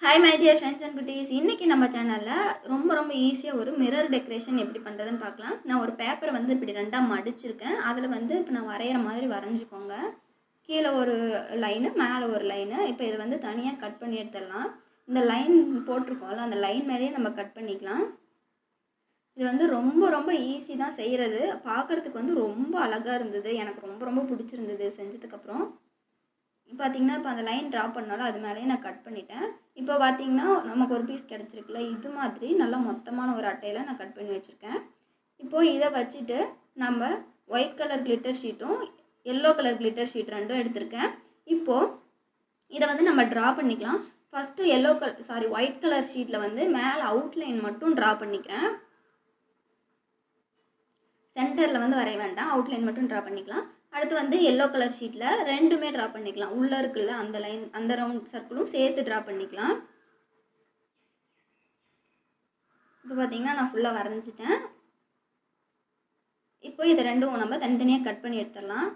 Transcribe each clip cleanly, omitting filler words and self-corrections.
Hi my dear friends and goodies. இன்னைக்கு நம்ம சேனல்ல ரொம்ப ஈஸியா ஒரு மிரர் டெக்கரேஷன் எப்படி பண்றதுன்னு பார்க்கலாம். நான் ஒரு பேப்பரை வந்து இப்படி ரெண்டா மடிச்சிருக்கேன். அதுல வந்து இப்ப நான் வரையற மாதிரி வரைஞ்சுக்கோங்க. கீழ ஒரு லைன், மேல ஒரு லைன். இப்போ இத வந்து தனியா கட் பண்ணி எடுத்துடலாம். இந்த லைன் போட்டுருக்கோம்ல, அந்த லைன் மேலயே நம்ம கட் பண்ணிக்கலாம். இது வந்து ரொம்ப ஈஸி தான் செய்யறது. பார்க்கிறதுக்கு வந்து ரொம்ப அழகா இருந்தது. எனக்கு ரொம்ப பிடிச்சிருந்தது செஞ்சதுக்கு அப்புறம். பார்த்தீங்கன்னா இப்போ அந்த லைன் ட்ரா பண்ணாலும் அது மேலேயே நான் கட் பண்ணிட்டேன். இப்போ பார்த்தீங்கன்னா நமக்கு ஒரு பீஸ் கிடச்சிருக்குல்ல, இது மாதிரி நல்லா மொத்தமான ஒரு அட்டையில் நான் கட் பண்ணி வச்சுருக்கேன். இப்போது இதை வச்சுட்டு நம்ம ஒயிட் கலர் கிளிட்டர் ஷீட்டும் எல்லோ கலர் கிளிட்டர் ஷீட் ரெண்டும் எடுத்திருக்கேன். இப்போது இதை வந்து நம்ம ட்ரா பண்ணிக்கலாம். ஃபஸ்ட்டு ஒயிட் கலர் ஷீட்டில் வந்து மேலே அவுட்லைன் மட்டும் ட்ரா பண்ணிக்கிறேன். சென்டரில் வந்து வரைய வேண்டாம், அவுட்லைன் மட்டும் ட்ரா பண்ணிக்கலாம். அடுத்து வந்து எல்லோ கலர் ஷீட்டில் ரெண்டுமே ட்ரா பண்ணிக்கலாம். உள்ளே இருக்குல்ல அந்த லைன், அந்த ரவுண்ட் சர்க்கிளும் சேர்த்து ட்ரா பண்ணிக்கலாம். இப்போ பார்த்தீங்கன்னா நான் ஃபுல்லாக வரைஞ்சிட்டேன். இப்போ இது ரெண்டும் நம்ம தனித்தனியாக கட் பண்ணி எடுத்துடலாம்.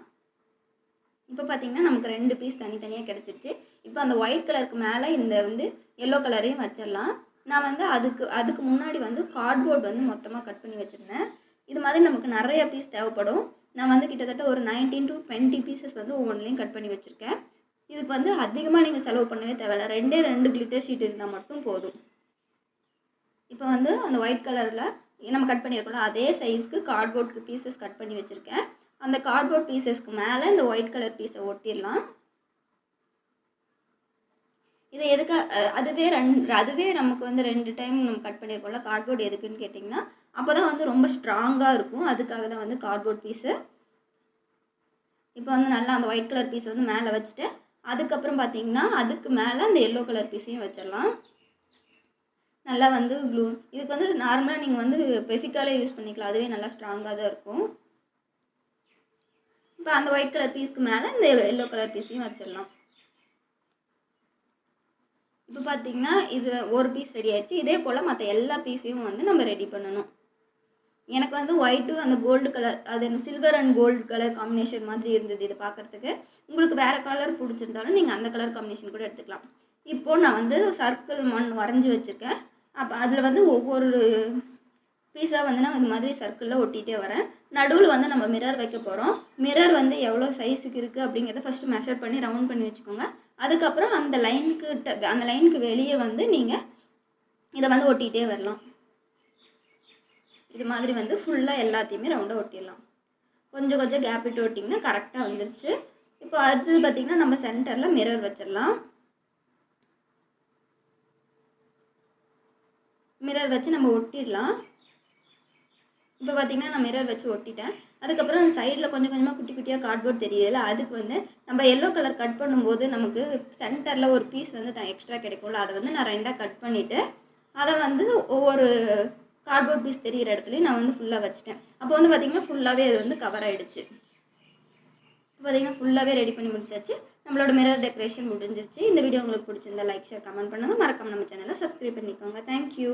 இப்போ பார்த்தீங்கன்னா நமக்கு 2 பீஸ் தனித்தனியாக கிடச்சிருச்சு. இப்போ அந்த ஒயிட் கலருக்கு மேலே இந்த வந்து எல்லோ கலரையும் வச்சிடலாம். நான் வந்து அதுக்கு முன்னாடி வந்து கார்ட்போர்ட் வந்து மொத்தமாக கட் பண்ணி வச்சுருந்தேன். இது மாதிரி நமக்கு நிறைய பீஸ் தேவைப்படும். நான் வந்து கிட்டத்தட்ட ஒரு 19 to 20 பீசஸ் வந்து ஒவ்வொன்றிலையும் கட் பண்ணி வச்சுருக்கேன். இதுக்கு வந்து அதிகமாக நீங்கள் செலவு பண்ணவே தேவையில்லை. 2 கிளிட்டர் ஷீட் இருந்தால் மட்டும் போதும். இப்போ வந்து அந்த ஒயிட் கலரில் நம்ம கட் பண்ணியிருக்கோம்ல, அதே சைஸ்க்கு கார்ட்போர்டுக்கு பீசஸ் கட் பண்ணி வச்சுருக்கேன். அந்த கார்ட்போர்ட் பீசஸ்க்கு மேலே இந்த ஒயிட் கலர் பீஸை ஒட்டிடலாம். இதை அதுவே நமக்கு வந்து 2 டைம் நம்ம கட் பண்ணியிருக்கோம்ல, கார்ட்போர்ட் எதுக்குன்னு கேட்டிங்கன்னா, அப்போ தான் வந்து ரொம்ப ஸ்ட்ராங்காக இருக்கும். அதுக்காக தான் வந்து கார்ட்போர்ட் பீஸு. இப்போ வந்து நல்லா அந்த ஒயிட் கலர் பீஸ் வந்து மேலே வச்சுட்டு, அதுக்கப்புறம் பார்த்தீங்கன்னா அதுக்கு மேலே அந்த எல்லோ கலர் பீஸையும் வச்சிடலாம். நல்லா வந்து இதுக்கு வந்து நார்மலாக நீங்கள் வந்து பெஃபிக்காலே யூஸ் பண்ணிக்கலாம், அதுவே நல்லா ஸ்ட்ராங்காக தான் இருக்கும். இப்போ அந்த ஒயிட் கலர் பீஸ்க்கு மேலே இந்த எல்லோ கலர் பீஸையும் வச்சிடலாம். இப்போ பார்த்தீங்கன்னா இது ஒரு பீஸ் ரெடி ஆயிடுச்சு. இதே போல் மற்ற எல்லா பீஸையும் வந்து நம்ம ரெடி பண்ணணும். எனக்கு வந்து ஒயிட்டு அந்த கோல்டு கலர், அது silver and gold colour combination மாதிரி இருந்தது இது பார்க்குறதுக்கு. உங்களுக்கு வேறு கலர் பிடிச்சிருந்தாலும் நீங்கள் அந்த கலர் காம்பினேஷன் கூட எடுத்துக்கலாம். இப்போது நான் வந்து சர்க்கிள் மண் வரைஞ்சி வச்சுருக்கேன். அப்போ அதில் வந்து ஒவ்வொரு பீஸாக வந்து நான் இந்த மாதிரி சர்க்கிளில் ஒட்டிகிட்டே வரேன். நடுவில் வந்து நம்ம மிரர் வைக்க போகிறோம். மிரர் வந்து எவ்வளோ சைஸுக்கு இருக்குது அப்படிங்கிறத ஃபஸ்ட்டு மெஷர் பண்ணி ரவுண்ட் பண்ணி வச்சுக்கோங்க. அதுக்கப்புறம் அந்த லைனுக்கு வெளியே வந்து நீங்கள் இதை வந்து ஒட்டிகிட்டே வரலாம். இது மாதிரி வந்து ஃபுல்லாக எல்லாத்தையுமே ரவுண்டாக ஒட்டிடலாம். கொஞ்சம் கேப் விட்டு ஒட்டிங்கன்னா கரெக்டாக வந்துருச்சு. இப்போ அடுத்தது பார்த்திங்கன்னா நம்ம சென்டரில் மிரர் வச்சிடலாம். மிரர் வச்சு நம்ம ஒட்டிடலாம். இப்போ பார்த்திங்கன்னா நான் மிரர் வச்சு ஒட்டிட்டேன். அதுக்கப்புறம் அந்த சைடில் கொஞ்சமாக குட்டியாக கார்ட்போர்ட் தெரியுதுல்ல, அதுக்கு வந்து நம்ம எல்லோ கலர் கட் பண்ணும்போது நமக்கு சென்டரில் ஒரு பீஸ் வந்து எக்ஸ்ட்ரா கிடைக்கும்ல, அதை வந்து நான் 2ஆக கட் பண்ணிவிட்டு அதை வந்து ஒவ்வொரு கார்ட்போர்ட் பீஸ் தெரிகிற இடத்துலையும் நான் வந்து ஃபுல்லாக வச்சுட்டேன். அப்போ வந்து பார்த்திங்கன்னா ஃபுல்லாகவே அது வந்து கவர் ஆகிடுச்சு. பார்த்திங்கன்னா ஃபுல்லாகவே ரெடி பண்ணி முடிச்சாச்சு. நம்மளோட மிரர் டெக்கரேஷன் முடிஞ்சிருச்சு. இந்த வீடியோ உங்களுக்கு பிடிச்சிருந்தா லைக், ஷேர், கமெண்ட் பண்ணுங்கள். மறக்காம நம்ம சேனலை சப்ஸ்கிரைப் பண்ணிக்கோங்க. தேங்க்யூ.